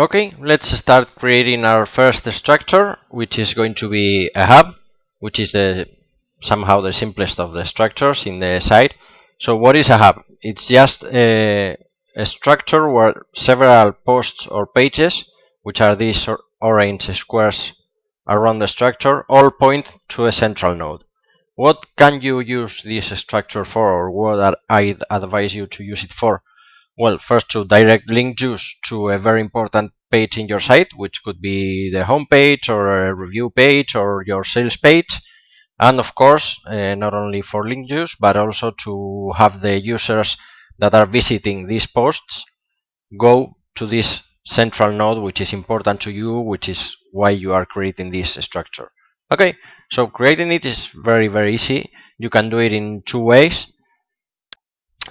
Okay, let's start creating our first structure, which is going to be a hub, which is somehow the simplest of the structures in the site. So what is a hub? It's just a structure where several posts or pages, which are these orange squares around the structure, all point to a central node. What can you use this structure for, or what I'd advise you to use it for? Well, first, to direct link use to a very important page in your site, which could be the home page or a review page or your sales page. And of course, not only for link use, but also to have the users that are visiting these posts go to this central node, which is important to you, which is why you are creating this structure. Okay, so creating it is very, very easy. You can do it in two ways.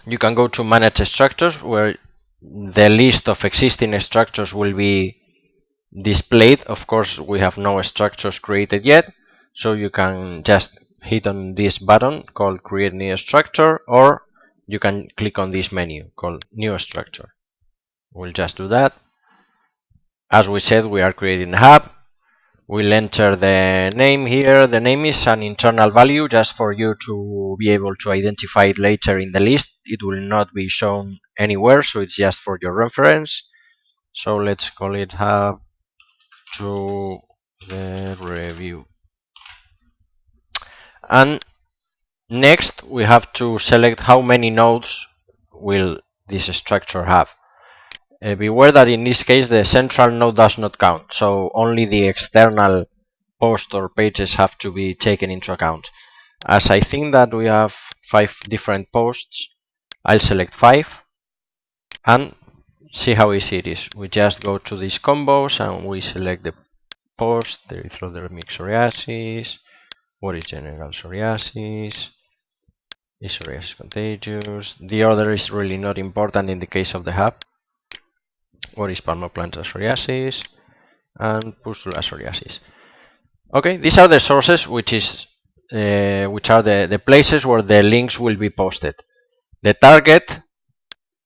You can go to manage structures, where the list of existing structures will be displayed. Of course, we have no structures created yet, so you can just hit on this button called create new structure, or you can click on this menu called new structure. We'll just do that. As we said, we are creating a hub. We'll enter the name here. The name is an internal value just for you to be able to identify it later in the list. It will not be shown anywhere, so it's just for your reference. So let's call it hub to the review. And next we have to select how many nodes will this structure have. Beware that in this case the central node does not count, so only the external posts or pages have to be taken into account. As I think that we have 5 different posts, I'll select 5 and see how easy it is. We just go to these combos and we select the post, the erythrodermic psoriasis. What is general psoriasis? Is psoriasis contagious? The order is really not important in the case of the hub. What is palmoplantar psoriasis and pustula psoriasis? Okay, these are the sources, which are the places where the links will be posted. The target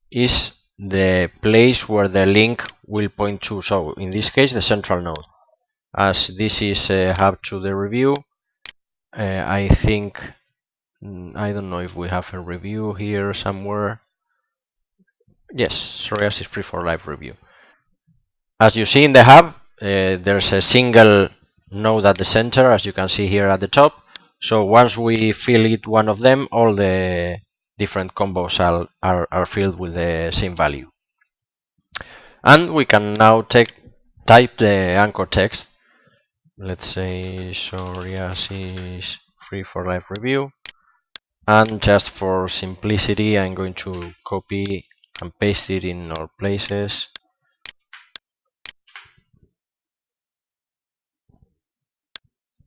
is the place where the link will point to. So in this case, the central node. As this is a hub to the review, I think, I don't know if we have a review here somewhere. Yes, psoriasis free for life review. As you see in the hub, there's a single node at the center, as you can see here at the top. So once we fill it one of them, all the different combos are filled with the same value. And we can now type the anchor text. Let's say psoriasis free for life review. And just for simplicity, I'm going to copy and paste it in all places.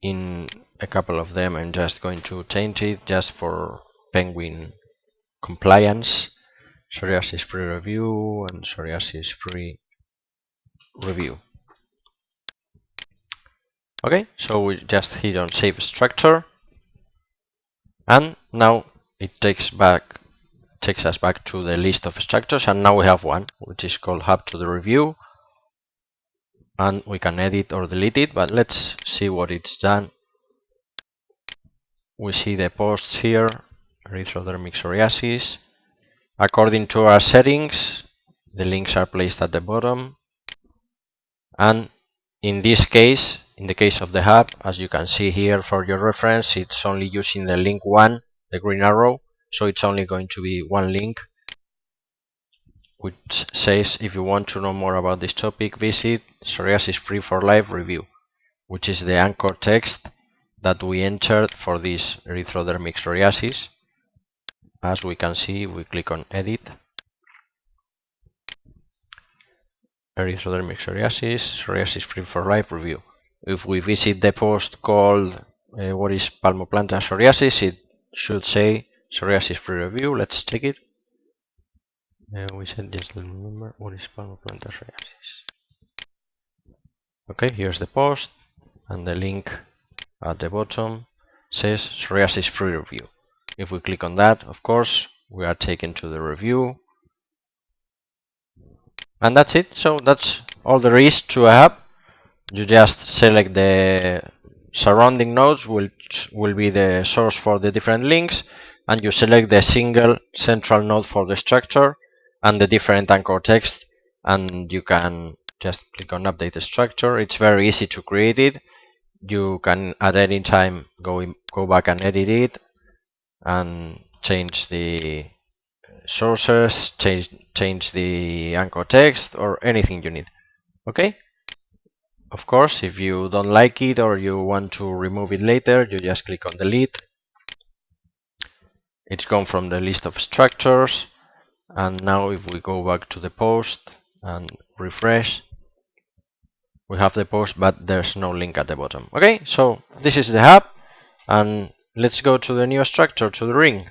In a couple of them, I'm just going to change it just for Penguin compliance. Psoriasis free review and psoriasis free review. Okay, so we just hit on save structure, and now it takes us back to the list of structures, and now we have one which is called hub to the review, and we can edit or delete it, but let's see what it's done. We see the posts here, erythrodermic psoriasis. According to our settings, the links are placed at the bottom, and in this case, in the case of the hub, as you can see here for your reference, it's only using the link 1, the green arrow, so it's only going to be one link, which says, if you want to know more about this topic, visit Psoriasis Free for Life review, which is the anchor text that we entered for this erythrodermic psoriasis. As we can see, if we click on edit, erythrodermic psoriasis, psoriasis free for life review. If we visit the post called what is palmoplantar psoriasis, it should say psoriasis free review. Let's check it. We said just remember what is palmoplantar psoriasis. Okay, here's the post, and the link at the bottom says psoriasis free review. If we click on that, of course, we are taken to the review. And that's it. So that's all there is to a hub. You just select the surrounding nodes, which will be the source for the different links, and you select the single central node for the structure and the different anchor text, and you can just click on update the structure. It's very easy to create it. You can at any time go back and edit it and change the sources, change the anchor text, or anything you need. Okay. Of course, if you don't like it or you want to remove it later, you just click on delete. It's gone from the list of structures. And now if we go back to the post and refresh, we have the post, but there's no link at the bottom. Okay, so this is the hub, and let's go to the new structure, to the ring.